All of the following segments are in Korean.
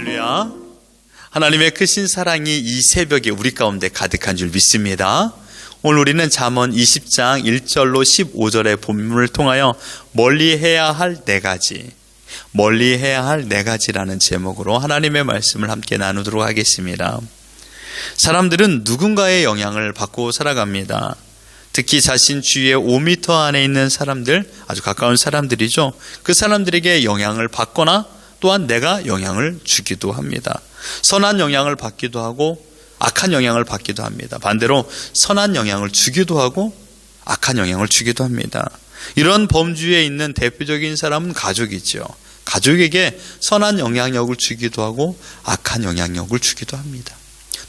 할렐루야. 하나님의 크신 사랑이 이 새벽에 우리 가운데 가득한 줄 믿습니다. 오늘 우리는 잠언 20장 1절로 15절의 본문을 통하여 멀리해야 할 네 가지, 멀리해야 할 네 가지라는 제목으로 하나님의 말씀을 함께 나누도록 하겠습니다. 사람들은 누군가의 영향을 받고 살아갑니다. 특히 자신 주위에 5m 안에 있는 사람들, 아주 가까운 사람들이죠. 그 사람들에게 영향을 받거나 또한 내가 영향을 주기도 합니다. 선한 영향을 받기도 하고 악한 영향을 받기도 합니다. 반대로 선한 영향을 주기도 하고 악한 영향을 주기도 합니다. 이런 범주에 있는 대표적인 사람은 가족이죠. 가족에게 선한 영향력을 주기도 하고 악한 영향력을 주기도 합니다.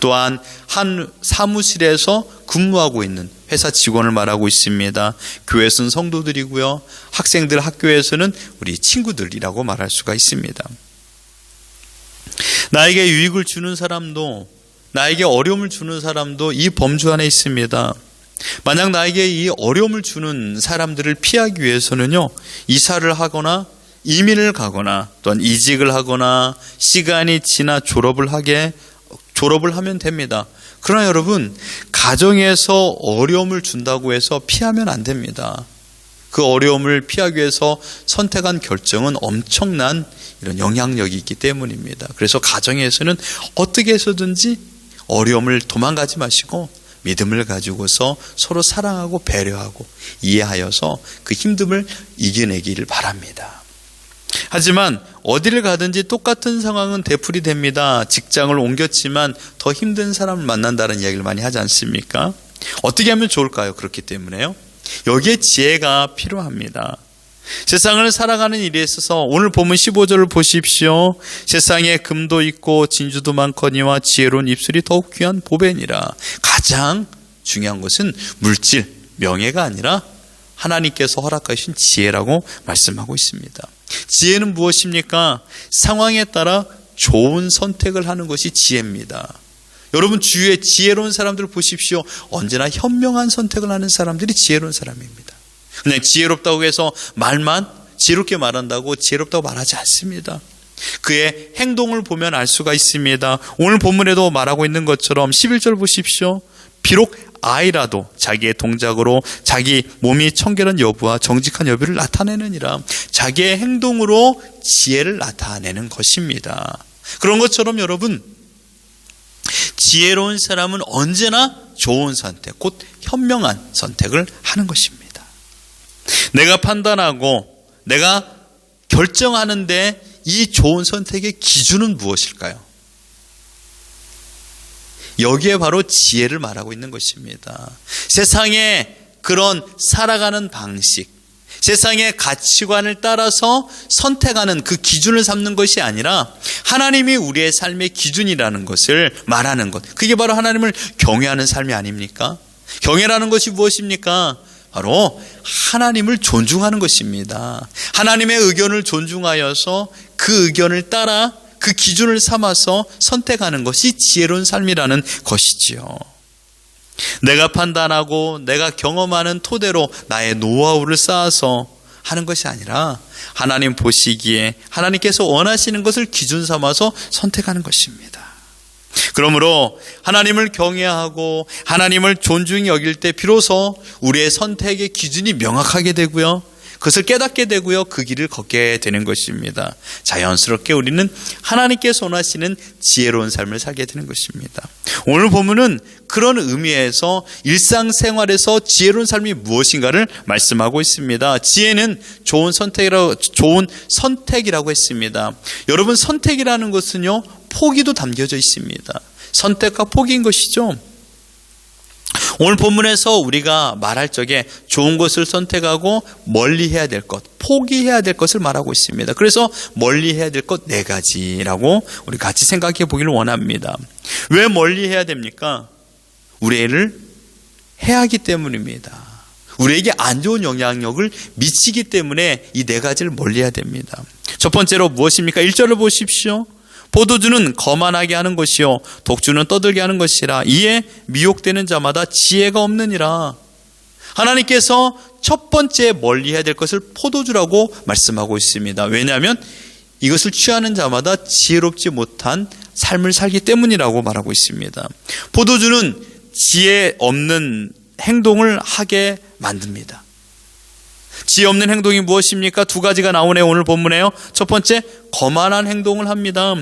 또한 한 사무실에서 근무하고 있는 회사 직원을 말하고 있습니다. 교회에서는 성도들이고요. 학생들 학교에서는 우리 친구들이라고 말할 수가 있습니다. 나에게 유익을 주는 사람도, 나에게 어려움을 주는 사람도 이 범주 안에 있습니다. 만약 나에게 이 어려움을 주는 사람들을 피하기 위해서는요, 이사를 하거나 이민을 가거나 또한 이직을 하거나 시간이 지나 졸업을 하면 됩니다. 그러나 여러분, 가정에서 어려움을 준다고 해서 피하면 안 됩니다. 그 어려움을 피하기 위해서 선택한 결정은 엄청난 이런 영향력이 있기 때문입니다. 그래서 가정에서는 어떻게 해서든지 어려움을 도망가지 마시고 믿음을 가지고서 서로 사랑하고 배려하고 이해하여서 그 힘듦을 이겨내기를 바랍니다. 하지만 어디를 가든지 똑같은 상황은 되풀이 됩니다. 직장을 옮겼지만 더 힘든 사람을 만난다는 이야기를 많이 하지 않습니까? 어떻게 하면 좋을까요? 그렇기 때문에요. 여기에 지혜가 필요합니다. 세상을 살아가는 일에 있어서 오늘 본문 15절을 보십시오. 세상에 금도 있고 진주도 많거니와 지혜로운 입술이 더욱 귀한 보배니라. 가장 중요한 것은 물질, 명예가 아니라 하나님께서 허락하신 지혜라고 말씀하고 있습니다. 지혜는 무엇입니까? 상황에 따라 좋은 선택을 하는 것이 지혜입니다. 여러분 주위에 지혜로운 사람들을 보십시오. 언제나 현명한 선택을 하는 사람들이 지혜로운 사람입니다. 그냥 지혜롭다고 해서 말만 지혜롭게 말한다고 지혜롭다고 말하지 않습니다. 그의 행동을 보면 알 수가 있습니다. 오늘 본문에도 말하고 있는 것처럼 11절 보십시오. 비록 아이라도 자기의 동작으로 자기 몸이 청결한 여부와 정직한 여부를 나타내느니라. 자기의 행동으로 지혜를 나타내는 것입니다. 그런 것처럼 여러분, 지혜로운 사람은 언제나 좋은 선택, 곧 현명한 선택을 하는 것입니다. 내가 판단하고 내가 결정하는데 이 좋은 선택의 기준은 무엇일까요? 여기에 바로 지혜를 말하고 있는 것입니다. 세상의 그런 살아가는 방식, 세상의 가치관을 따라서 선택하는 그 기준을 삼는 것이 아니라 하나님이 우리의 삶의 기준이라는 것을 말하는 것. 그게 바로 하나님을 경외하는 삶이 아닙니까? 경외라는 것이 무엇입니까? 바로 하나님을 존중하는 것입니다. 하나님의 의견을 존중하여서 그 의견을 따라 그 기준을 삼아서 선택하는 것이 지혜로운 삶이라는 것이지요. 내가 판단하고 내가 경험하는 토대로 나의 노하우를 쌓아서 하는 것이 아니라 하나님 보시기에 하나님께서 원하시는 것을 기준 삼아서 선택하는 것입니다. 그러므로 하나님을 경외하고 하나님을 존중히 여길 때 비로소 우리의 선택의 기준이 명확하게 되고요. 그것을 깨닫게 되고요. 그 길을 걷게 되는 것입니다. 자연스럽게 우리는 하나님께서 원하시는 지혜로운 삶을 살게 되는 것입니다. 오늘 본문은 그런 의미에서 일상생활에서 지혜로운 삶이 무엇인가를 말씀하고 있습니다. 지혜는 좋은 선택이라고 했습니다. 여러분, 선택이라는 것은요, 포기도 담겨져 있습니다. 선택과 포기인 것이죠. 오늘 본문에서 우리가 말할 적에 좋은 것을 선택하고 멀리해야 될 것, 포기해야 될 것을 말하고 있습니다. 그래서 멀리해야 될 것 4가지라고 우리 같이 생각해 보기를 원합니다. 왜 멀리해야 됩니까? 우리를 해하기 때문입니다. 우리에게 안 좋은 영향력을 미치기 때문에 이 4가지를 멀리해야 됩니다. 첫 번째로 무엇입니까? 1절을 보십시오. 포도주는 거만하게 하는 것이요 독주는 떠들게 하는 것이라. 이에 미혹되는 자마다 지혜가 없느니라. 하나님께서 첫 번째 멀리해야 될 것을 포도주라고 말씀하고 있습니다. 왜냐하면 이것을 취하는 자마다 지혜롭지 못한 삶을 살기 때문이라고 말하고 있습니다. 포도주는 지혜 없는 행동을 하게 만듭니다. 지혜 없는 행동이 무엇입니까? 두 가지가 나오네요. 오늘 본문에요. 첫 번째, 거만한 행동을 합니다.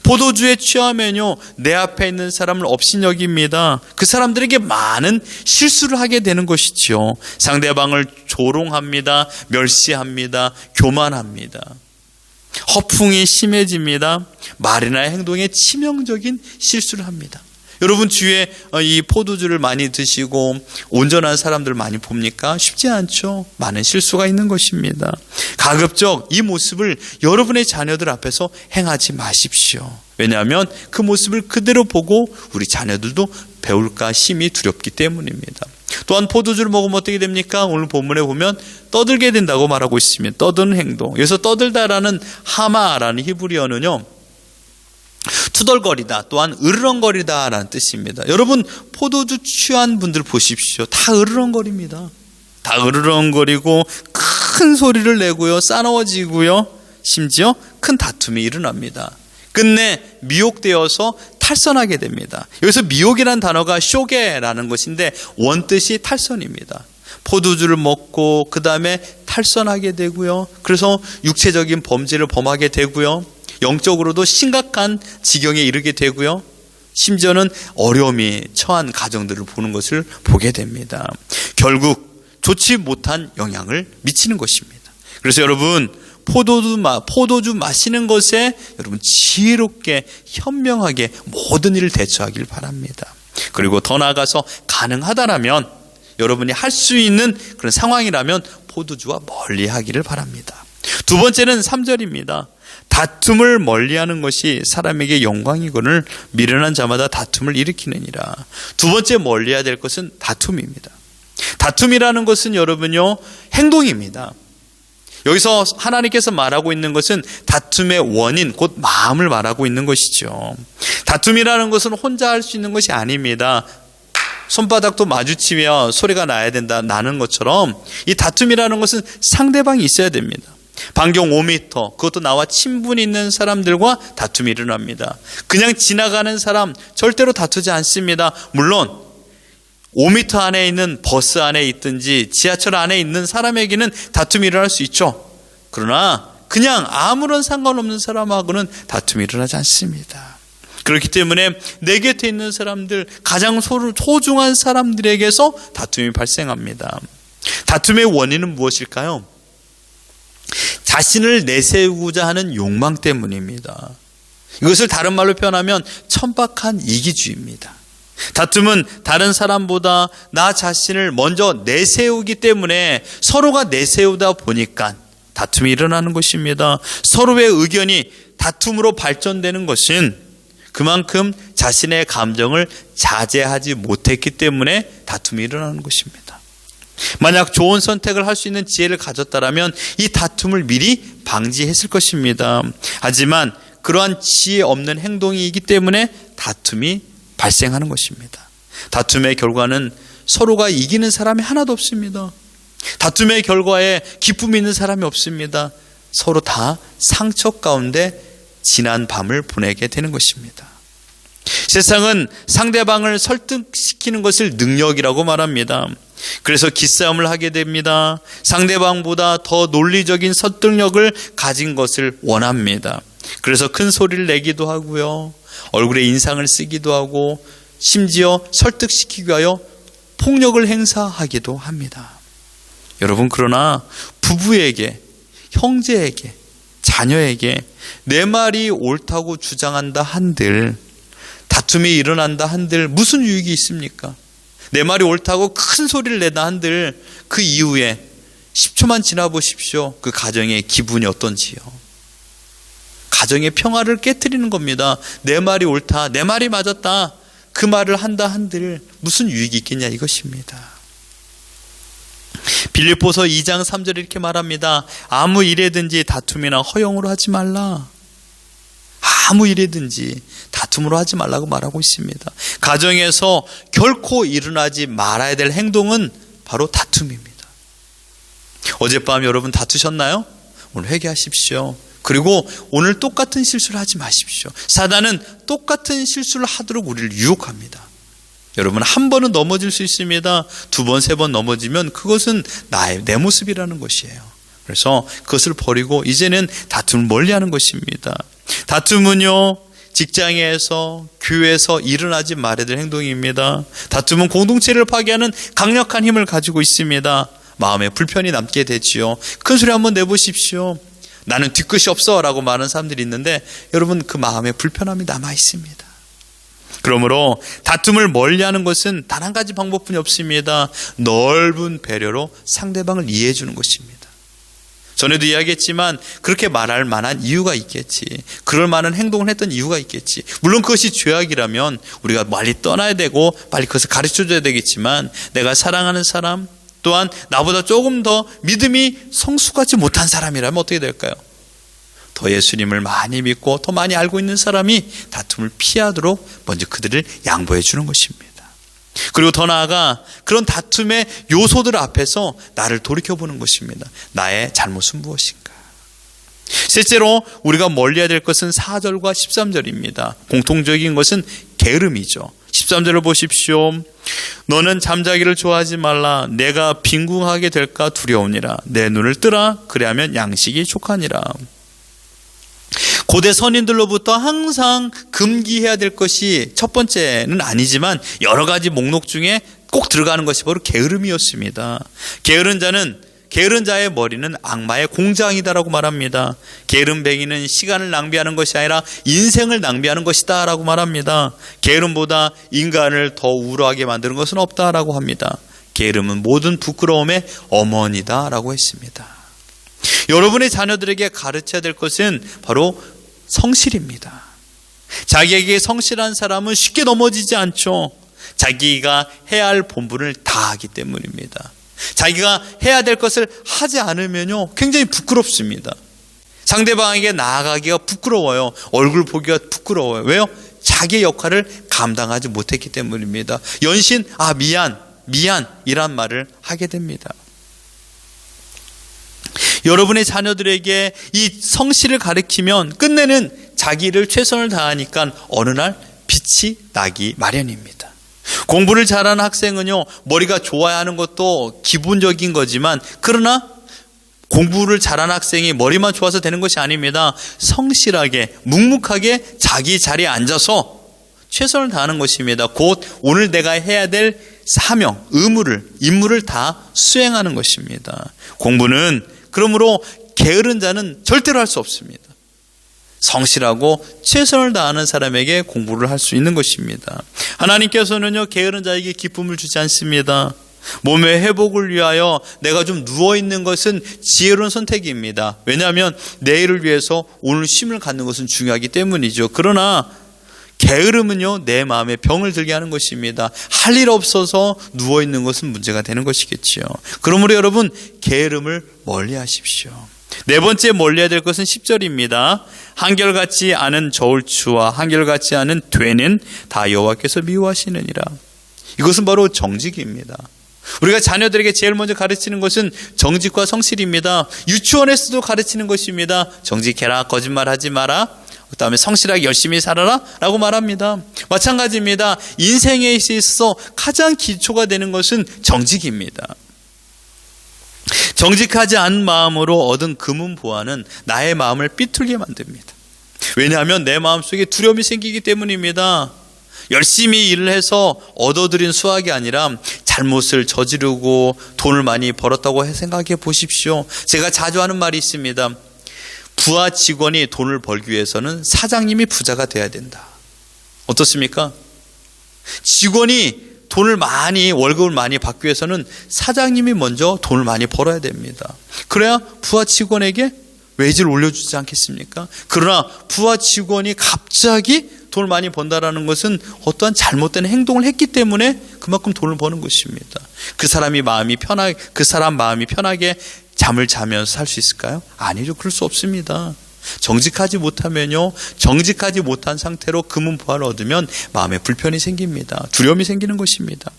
포도주에 취하면요, 내 앞에 있는 사람을 업신여깁니다. 그 사람들에게 많은 실수를 하게 되는 것이죠. 상대방을 조롱합니다. 멸시합니다. 교만합니다. 허풍이 심해집니다. 말이나 행동에 치명적인 실수를 합니다. 여러분 주위에 이 포도주를 많이 드시고 온전한 사람들 많이 봅니까? 쉽지 않죠. 많은 실수가 있는 것입니다. 가급적 이 모습을 여러분의 자녀들 앞에서 행하지 마십시오. 왜냐하면 그 모습을 그대로 보고 우리 자녀들도 배울까 심히 두렵기 때문입니다. 또한 포도주를 먹으면 어떻게 됩니까? 오늘 본문에 보면 떠들게 된다고 말하고 있습니다. 떠드는 행동. 여기서 떠들다라는 하마라는 히브리어는요, 투덜거리다, 또한 으르렁거리다라는 뜻입니다. 여러분 포도주 취한 분들 보십시오. 다 으르렁거립니다. 다 으르렁거리고 큰 소리를 내고요, 싸나워지고요, 심지어 큰 다툼이 일어납니다. 끝내 미혹되어서 탈선하게 됩니다. 여기서 미혹이라는 단어가 쇼게라는 것인데 원뜻이 탈선입니다. 포도주를 먹고 그 다음에 탈선하게 되고요, 그래서 육체적인 범죄를 범하게 되고요, 영적으로도 심각한 지경에 이르게 되고요, 심지어는 어려움이 처한 가정들을 보는 것을 보게 됩니다. 결국 좋지 못한 영향을 미치는 것입니다. 그래서 여러분 포도주 마시는 것에 여러분 지혜롭게 현명하게 모든 일을 대처하길 바랍니다. 그리고 더 나아가서 가능하다라면 여러분이 할 수 있는 그런 상황이라면 포도주와 멀리하기를 바랍니다. 두 번째는 3절입니다. 다툼을 멀리하는 것이 사람에게 영광이거늘 미련한 자마다 다툼을 일으키느니라. 두 번째 멀리해야 될 것은 다툼입니다. 다툼이라는 것은 여러분요, 행동입니다. 여기서 하나님께서 말하고 있는 것은 다툼의 원인, 곧 마음을 말하고 있는 것이죠. 다툼이라는 것은 혼자 할 수 있는 것이 아닙니다. 손바닥도 마주치며 소리가 나야 된다, 나는 것처럼 이 다툼이라는 것은 상대방이 있어야 됩니다. 반경 5m, 그것도 나와 친분이 있는 사람들과 다툼이 일어납니다. 그냥 지나가는 사람 절대로 다투지 않습니다. 물론 5m 안에 있는 버스 안에 있든지 지하철 안에 있는 사람에게는 다툼이 일어날 수 있죠. 그러나 그냥 아무런 상관없는 사람하고는 다툼이 일어나지 않습니다. 그렇기 때문에 내 곁에 있는 사람들, 가장 소중한 사람들에게서 다툼이 발생합니다. 다툼의 원인은 무엇일까요? 자신을 내세우고자 하는 욕망 때문입니다. 이것을 다른 말로 표현하면 천박한 이기주의입니다. 다툼은 다른 사람보다 나 자신을 먼저 내세우기 때문에 서로가 내세우다 보니까 다툼이 일어나는 것입니다. 서로의 의견이 다툼으로 발전되는 것은 그만큼 자신의 감정을 자제하지 못했기 때문에 다툼이 일어나는 것입니다. 만약 좋은 선택을 할 수 있는 지혜를 가졌다면 이 다툼을 미리 방지했을 것입니다. 하지만 그러한 지혜 없는 행동이기 때문에 다툼이 발생하는 것입니다. 다툼의 결과는 서로가 이기는 사람이 하나도 없습니다. 다툼의 결과에 기쁨이 있는 사람이 없습니다. 서로 다 상처 가운데 지난 밤을 보내게 되는 것입니다. 세상은 상대방을 설득시키는 것을 능력이라고 말합니다. 그래서 기싸움을 하게 됩니다. 상대방보다 더 논리적인 설득력을 가진 것을 원합니다. 그래서 큰 소리를 내기도 하고요, 얼굴에 인상을 쓰기도 하고, 심지어 설득시키기 위하여 폭력을 행사하기도 합니다. 여러분, 그러나 부부에게, 형제에게, 자녀에게 내 말이 옳다고 주장한다 한들, 다툼이 일어난다 한들 무슨 유익이 있습니까? 내 말이 옳다고 큰 소리를 내다 한들 그 이후에 10초만 지나보십시오. 그 가정의 기분이 어떤지요. 가정의 평화를 깨트리는 겁니다. 내 말이 옳다, 내 말이 맞았다, 그 말을 한다 한들 무슨 유익이 있겠냐, 이것입니다. 빌립보서 2장 3절에 이렇게 말합니다. 아무 일에든지 다툼이나 허용으로 하지 말라. 아무 일에든지 다툼으로 하지 말라고 말하고 있습니다. 가정에서 결코 일어나지 말아야 될 행동은 바로 다툼입니다. 어젯밤 여러분 다투셨나요? 오늘 회개하십시오. 그리고 오늘 똑같은 실수를 하지 마십시오. 사단은 똑같은 실수를 하도록 우리를 유혹합니다. 여러분, 한 번은 넘어질 수 있습니다. 두 번, 세 번 넘어지면 그것은 내 모습이라는 것이에요. 그래서 그것을 버리고 이제는 다툼을 멀리하는 것입니다. 다툼은요, 직장에서, 교회에서 일어나지 말아야 될 행동입니다. 다툼은 공동체를 파괴하는 강력한 힘을 가지고 있습니다. 마음에 불편이 남게 되지요. 큰 소리 한번 내보십시오. 나는 뒤끝이 없어 라고 말하는 사람들이 있는데 여러분, 그 마음에 불편함이 남아 있습니다. 그러므로 다툼을 멀리하는 것은 단 한 가지 방법뿐이 없습니다. 넓은 배려로 상대방을 이해해 주는 것입니다. 전에도 이야기했지만 그렇게 말할 만한 이유가 있겠지. 그럴 만한 행동을 했던 이유가 있겠지. 물론 그것이 죄악이라면 우리가 멀리 떠나야 되고 빨리 그것을 가르쳐줘야 되겠지만, 내가 사랑하는 사람, 또한 나보다 조금 더 믿음이 성숙하지 못한 사람이라면 어떻게 될까요? 더 예수님을 많이 믿고 더 많이 알고 있는 사람이 다툼을 피하도록 먼저 그들을 양보해 주는 것입니다. 그리고 더 나아가 그런 다툼의 요소들 앞에서 나를 돌이켜보는 것입니다. 나의 잘못은 무엇인가? 셋째로 우리가 멀리해야 될 것은 4절과 13절입니다. 공통적인 것은 게으름이죠. 13절을 보십시오. 너는 잠자기를 좋아하지 말라. 내가 빈궁하게 될까 두려우니라. 내 눈을 뜨라. 그리하면 양식이 족하니라. 고대 선인들로부터 항상 금기해야 될 것이 첫 번째는 아니지만 여러 가지 목록 중에 꼭 들어가는 것이 바로 게으름이었습니다. 게으른 자의 머리는 악마의 공장이다라고 말합니다. 게으름뱅이는 시간을 낭비하는 것이 아니라 인생을 낭비하는 것이다 라고 말합니다. 게으름보다 인간을 더 우울하게 만드는 것은 없다라고 합니다. 게으름은 모든 부끄러움의 어머니다 라고 했습니다. 여러분의 자녀들에게 가르쳐야 될 것은 바로 성실입니다. 자기에게 성실한 사람은 쉽게 넘어지지 않죠. 자기가 해야 할 본분을 다하기 때문입니다. 자기가 해야 될 것을 하지 않으면요, 굉장히 부끄럽습니다. 상대방에게 나아가기가 부끄러워요. 얼굴 보기가 부끄러워요. 왜요? 자기의 역할을 감당하지 못했기 때문입니다. 연신 미안 이란 말을 하게 됩니다. 여러분의 자녀들에게 이 성실을 가르치면 끝내는 자기를 최선을 다하니까 어느 날 빛이 나기 마련입니다. 공부를 잘하는 학생은요, 머리가 좋아야 하는 것도 기본적인 거지만, 그러나 공부를 잘하는 학생이 머리만 좋아서 되는 것이 아닙니다. 성실하게 묵묵하게 자기 자리에 앉아서 최선을 다하는 것입니다. 곧 오늘 내가 해야 될 사명, 임무를 다 수행하는 것입니다. 공부는 그러므로 게으른 자는 절대로 할 수 없습니다. 성실하고 최선을 다하는 사람에게 공부를 할 수 있는 것입니다. 하나님께서는요, 게으른 자에게 기쁨을 주지 않습니다. 몸의 회복을 위하여 내가 좀 누워있는 것은 지혜로운 선택입니다. 왜냐하면 내일을 위해서 오늘 쉼을 갖는 것은 중요하기 때문이죠. 그러나 게으름은요, 내 마음에 병을 들게 하는 것입니다. 할 일 없어서 누워있는 것은 문제가 되는 것이겠지요. 그러므로 여러분, 게으름을 멀리 하십시오. 네 번째 멀리해야 될 것은 10절입니다. 한결같지 않은 저울추와 한결같지 않은 되는 다 여호와께서 미워하시느니라. 이것은 바로 정직입니다. 우리가 자녀들에게 제일 먼저 가르치는 것은 정직과 성실입니다. 유치원에서도 가르치는 것입니다. 정직해라, 거짓말하지 마라, 그 다음에 성실하게 열심히 살아라 라고 말합니다. 마찬가지입니다. 인생에 있어서 가장 기초가 되는 것은 정직입니다. 정직하지 않은 마음으로 얻은 금은 보화는 나의 마음을 삐뚤게 만듭니다. 왜냐하면 내 마음속에 두려움이 생기기 때문입니다. 열심히 일을 해서 얻어들인 수확이 아니라 잘못을 저지르고 돈을 많이 벌었다고 생각해 보십시오. 제가 자주 하는 말이 있습니다. 부하 직원이 돈을 벌기 위해서는 사장님이 부자가 돼야 된다. 어떻습니까? 직원이 월급을 많이 받기 위해서는 사장님이 먼저 돈을 많이 벌어야 됩니다. 그래야 부하 직원에게 웨이지를 올려주지 않겠습니까? 그러나 부하 직원이 갑자기 돈을 많이 번다라는 것은 어떠한 잘못된 행동을 했기 때문에 그만큼 돈을 버는 것입니다. 그 사람 마음이 편하게 잠을 자면서 살 수 있을까요? 아니죠. 그럴 수 없습니다. 정직하지 못한 상태로 금은 부화를 얻으면 마음에 불편이 생깁니다. 두려움이 생기는 것입니다.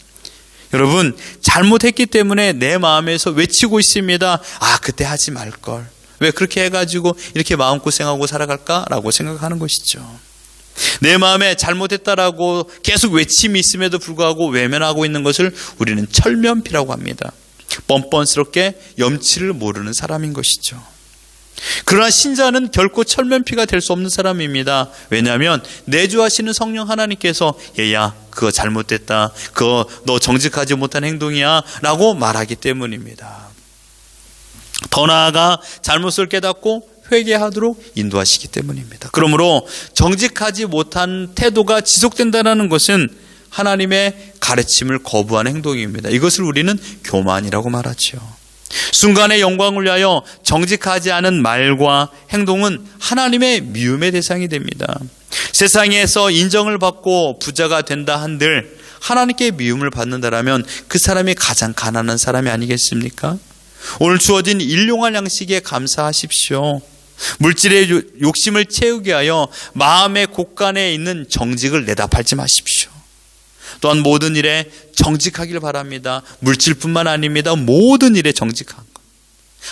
여러분, 잘못했기 때문에 내 마음에서 외치고 있습니다. 그때 하지 말걸. 왜 그렇게 해가지고 이렇게 마음고생하고 살아갈까라고 생각하는 것이죠. 내 마음에 잘못했다라고 계속 외침이 있음에도 불구하고 외면하고 있는 것을 우리는 철면피라고 합니다. 뻔뻔스럽게 염치를 모르는 사람인 것이죠. 그러나 신자는 결코 철면피가 될 수 없는 사람입니다. 왜냐하면 내주하시는 성령 하나님께서 얘야 그거 잘못됐다, 그거 너 정직하지 못한 행동이야 라고 말하기 때문입니다. 더 나아가 잘못을 깨닫고 회개하도록 인도하시기 때문입니다. 그러므로 정직하지 못한 태도가 지속된다는 것은 하나님의 가르침을 거부하는 행동입니다. 이것을 우리는 교만이라고 말하죠. 순간의 영광을 위하여 정직하지 않은 말과 행동은 하나님의 미움의 대상이 됩니다. 세상에서 인정을 받고 부자가 된다 한들 하나님께 미움을 받는다라면 그 사람이 가장 가난한 사람이 아니겠습니까? 오늘 주어진 일용할 양식에 감사하십시오. 물질의 욕심을 채우게 하여 마음의 곳간에 있는 정직을 내다 팔지 마십시오. 또한 모든 일에 정직하길 바랍니다. 물질뿐만 아닙니다. 모든 일에 정직한 것.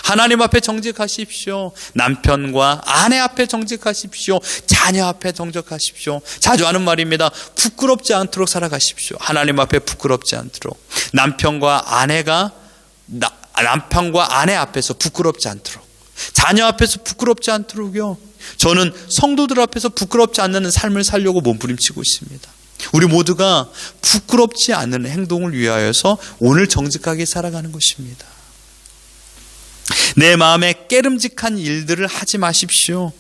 하나님 앞에 정직하십시오. 남편과 아내 앞에 정직하십시오. 자녀 앞에 정직하십시오. 자주 하는 말입니다. 부끄럽지 않도록 살아가십시오. 하나님 앞에 부끄럽지 않도록. 남편과 아내 앞에서 부끄럽지 않도록. 자녀 앞에서 부끄럽지 않도록요. 저는 성도들 앞에서 부끄럽지 않는 삶을 살려고 몸부림치고 있습니다. 우리 모두가 부끄럽지 않는 행동을 위하여서 오늘 정직하게 살아가는 것입니다. 내 마음에 깨름직한 일들을 하지 마십시오.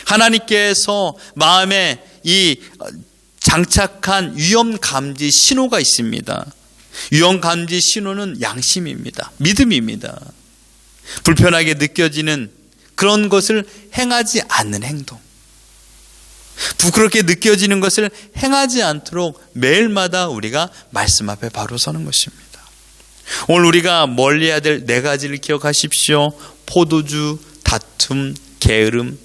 하나님께서 마음에 이 장착한 위험감지 신호가 있습니다. 위험감지 신호는 양심입니다. 믿음입니다. 불편하게 느껴지는 그런 것을 행하지 않는 행동, 부끄럽게 느껴지는 것을 행하지 않도록 매일마다 우리가 말씀 앞에 바로 서는 것입니다. 오늘 우리가 멀리해야 될 네 가지를 기억하십시오. 포도주, 다툼, 게으름,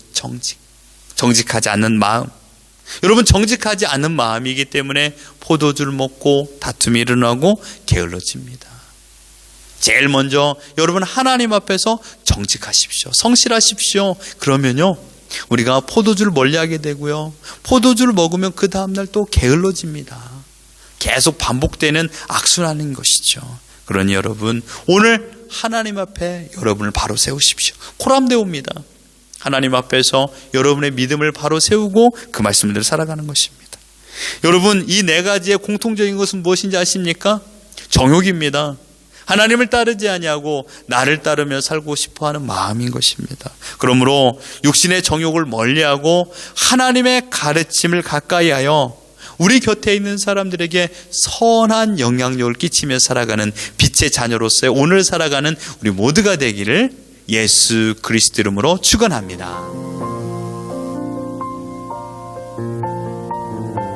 정직하지 않는 마음. 여러분, 정직하지 않는 마음이기 때문에 포도주를 먹고 다툼이 일어나고 게을러집니다. 제일 먼저 여러분 하나님 앞에서 정직하십시오. 성실하십시오. 그러면요 우리가 포도주를 멀리하게 되고요, 포도주를 먹으면 그 다음날 또 게을러집니다. 계속 반복되는 악순환인 것이죠. 그러니 여러분 오늘 하나님 앞에 여러분을 바로 세우십시오. 코람데오입니다. 하나님 앞에서 여러분의 믿음을 바로 세우고 그 말씀대로 살아가는 것입니다. 여러분, 이 네 가지의 공통적인 것은 무엇인지 아십니까? 정욕입니다. 하나님을 따르지 아니하고 나를 따르며 살고 싶어하는 마음인 것입니다. 그러므로 육신의 정욕을 멀리하고 하나님의 가르침을 가까이하여 우리 곁에 있는 사람들에게 선한 영향력을 끼치며 살아가는 빛의 자녀로서의 오늘 살아가는 우리 모두가 되기를 예수 그리스도 이름으로 축원합니다.